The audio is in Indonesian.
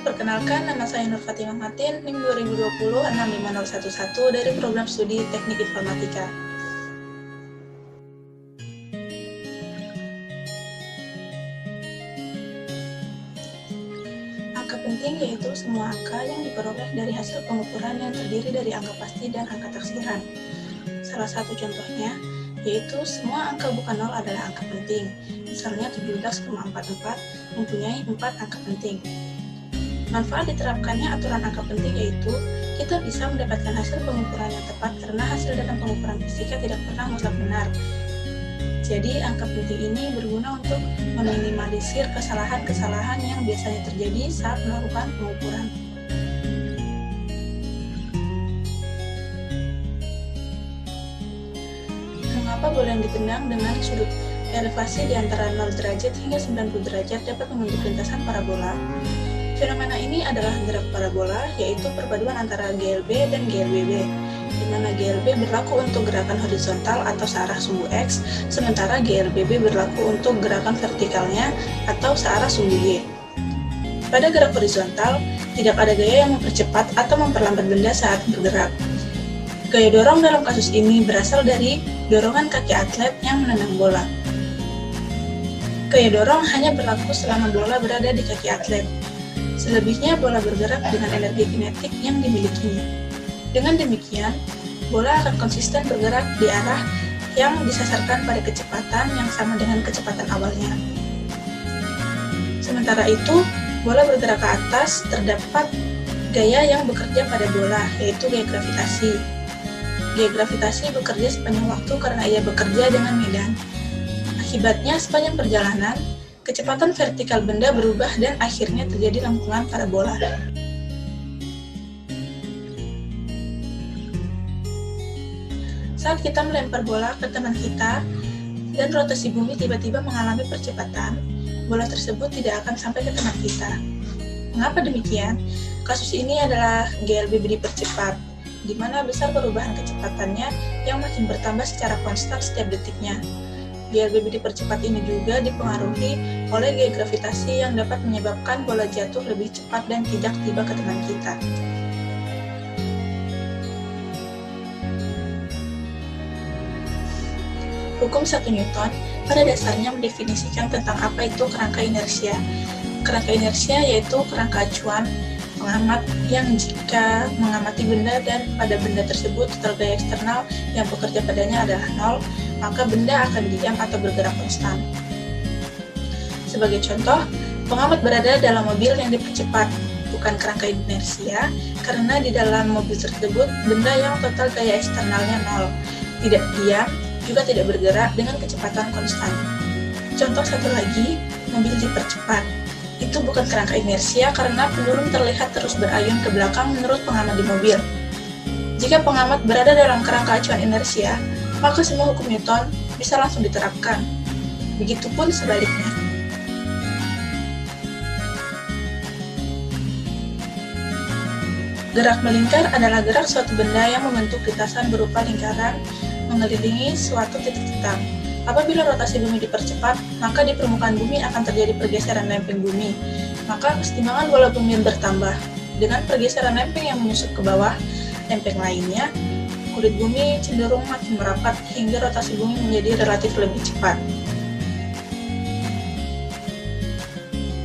Perkenalkan, nama saya Nur Fatimah Matin, NIM 2020-65011 dari Program Studi Teknik Informatika. Angka penting yaitu semua angka yang diperoleh dari hasil pengukuran yang terdiri dari angka pasti dan angka taksiran. Salah satu contohnya yaitu semua angka bukan nol adalah angka penting. Misalnya 17,44 mempunyai 4 angka penting. Manfaat diterapkannya aturan angka penting yaitu kita bisa mendapatkan hasil pengukuran yang tepat karena hasil dalam pengukuran fisika tidak pernah mutlak benar. Jadi angka penting ini berguna untuk meminimalisir kesalahan-kesalahan yang biasanya terjadi saat melakukan pengukuran. Mengapa bola yang ditendang dengan sudut elevasi di antara 0 derajat hingga 90 derajat dapat membentuk lintasan parabola? Fenomena ini adalah gerak parabola, yaitu perpaduan antara GLB dan GLBB, di mana GLB berlaku untuk gerakan horizontal atau searah sumbu X, sementara GLBB berlaku untuk gerakan vertikalnya atau searah sumbu Y. Pada gerak horizontal, tidak ada gaya yang mempercepat atau memperlambat benda saat bergerak. Gaya dorong dalam kasus ini berasal dari dorongan kaki atlet yang menendang bola. Gaya dorong hanya berlaku selama bola berada di kaki atlet. Selebihnya bola bergerak dengan energi kinetik yang dimilikinya. Dengan demikian, bola akan konsisten bergerak di arah yang disasarkan pada kecepatan yang sama dengan kecepatan awalnya. Sementara itu, bola bergerak ke atas, terdapat gaya yang bekerja pada bola, yaitu gaya gravitasi. Gaya gravitasi bekerja sepanjang waktu karena ia bekerja dengan medan. Akibatnya, sepanjang perjalanan, kecepatan vertikal benda berubah dan akhirnya terjadi lengkungan parabola. Saat kita melempar bola ke teman kita dan rotasi bumi tiba-tiba mengalami percepatan, bola tersebut tidak akan sampai ke teman kita. Mengapa demikian? Kasus ini adalah GLBB dipercepat, di mana besar perubahan kecepatannya yang makin bertambah secara konstan setiap detiknya. GLBB dipercepat ini juga dipengaruhi oleh gaya gravitasi yang dapat menyebabkan bola jatuh lebih cepat dan tidak tiba ke teman kita. Hukum 1 Newton pada dasarnya mendefinisikan tentang apa itu kerangka inersia. Kerangka inersia yaitu kerangka acuan pengamat yang jika mengamati benda dan pada benda tersebut total gaya eksternal yang bekerja padanya adalah 0, maka benda akan diam atau bergerak konstan. Sebagai contoh, pengamat berada dalam mobil yang dipercepat, bukan kerangka inersia, karena di dalam mobil tersebut benda yang total gaya eksternalnya 0, tidak diam, juga tidak bergerak dengan kecepatan konstan. Contoh satu lagi, mobil dipercepat. Itu bukan kerangka inersia karena penurun terlihat terus berayun ke belakang menurut pengamat di mobil. Jika pengamat berada dalam kerangka acuan inersia, maka semua hukum Newton bisa langsung diterapkan. Begitupun sebaliknya. Gerak melingkar adalah gerak suatu benda yang membentuk lintasan berupa lingkaran mengelilingi suatu titik tetap. Apabila rotasi bumi dipercepat, maka di permukaan bumi akan terjadi pergeseran lempeng bumi. Maka kesetimbangan bola bumi bertambah. Dengan pergeseran lempeng yang menyusup ke bawah lempeng lainnya, kulit bumi cenderung makin merapat hingga rotasi bumi menjadi relatif lebih cepat.